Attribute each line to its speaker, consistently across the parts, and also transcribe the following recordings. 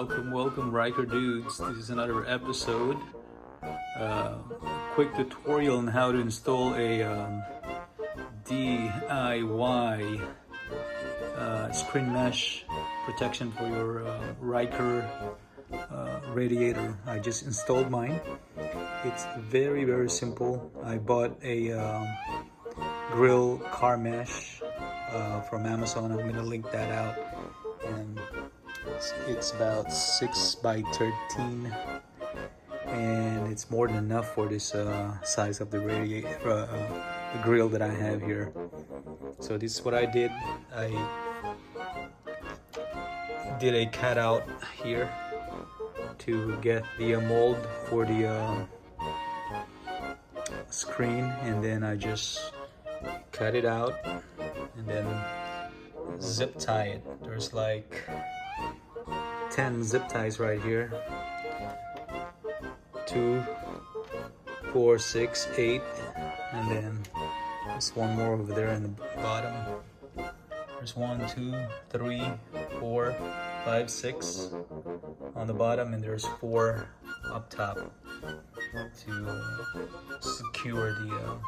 Speaker 1: welcome Riker dudes. This is another episode. Quick tutorial on how to install a DIY screen mesh protection for your Ryker radiator. I just installed mine. It's very simple. I bought a grill car mesh from Amazon. I'm gonna link that out, and it's about 6 by 13, and it's more than enough for this size of the radiator, the grill that I have here. So this is what I did. I did a cutout here to get the mold for the screen, and then I just cut it out and then zip tie it. There's like 10 zip ties right here. 2, 4, 6, 8, and then there's one more over there in the bottom. There's 1, 2, 3, 4, 5, 6 on the bottom, and there's 4 up top to secure the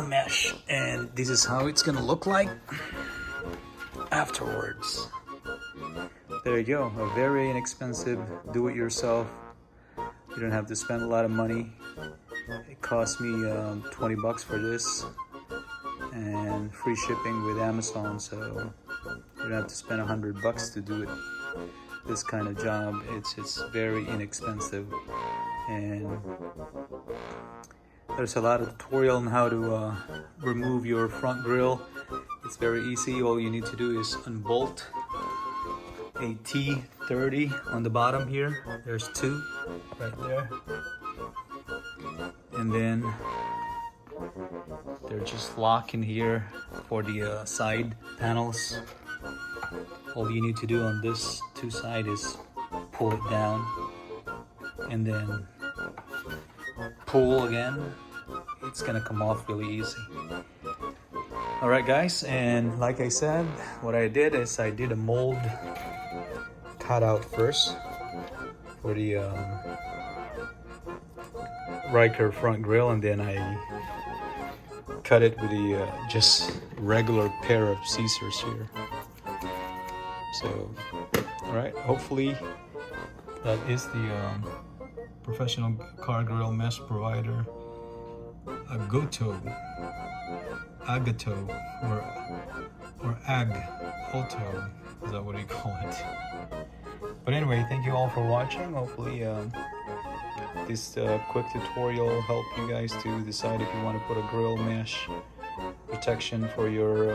Speaker 1: mesh. And this is how it's gonna look like afterwards. There you go, a very inexpensive do-it-yourself. You don't have to spend a lot of money. It cost me 20 bucks for this, and free shipping with Amazon, so you don't have to spend 100 bucks to do it. This kind of job, it's very inexpensive, and there's a lot of tutorial on how to remove your front grill. It's very easy. All you need to do is unbolt a T30 on the bottom here. There's 2 right there, and then they're just locked in here for the side panels. All you need to do on this 2 sides is pull it down and then pull again. It's gonna come off really easy. Alright guys, and like I said, what I did is I did a mold cutout first for the Ryker front grill, and then I cut it with the just regular pair of scissors here. So, alright, hopefully that is the professional car grill mesh provider Agato, or Ag-Auto, is that what you call it? But anyway, thank you all for watching. Hopefully this quick tutorial helped you guys to decide if you want to put a grill mesh protection for your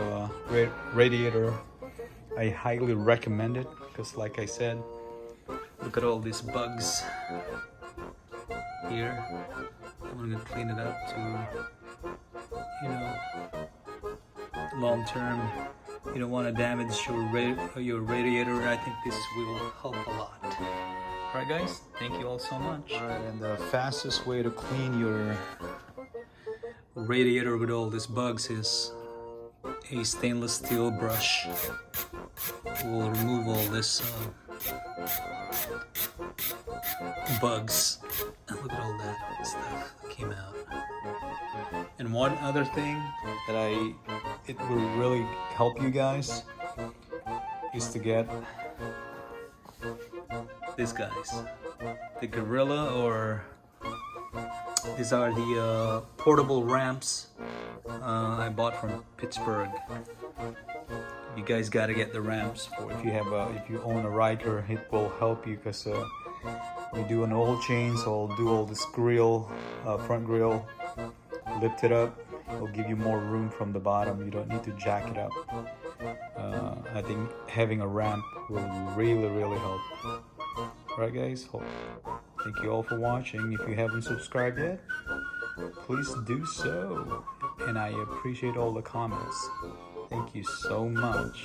Speaker 1: radiator. I highly recommend it, because like I said, look at all these bugs here. I'm gonna clean it up to, you know, long term. You don't want to damage your radiator. I think this will help a lot. Alright guys, thank you all so much. Alright, and the fastest way to clean your radiator with all these bugs is a stainless steel brush. We'll remove all this bugs. And look at all that stuff that came out. And one other thing that it will really help you guys is to get these guys, the Gorilla, or these are the portable ramps I bought from Pittsburgh. You guys got to get the ramps for if you own a Ryker. It will help you, because you do an oil change, so I'll do all this grill, front grill, lift it up. It'll give you more room from the bottom. You don't need to jack it up. I think having a ramp will really help. Alright guys, thank you all for watching. If you haven't subscribed yet, please do so. And I appreciate all the comments. Thank you so much.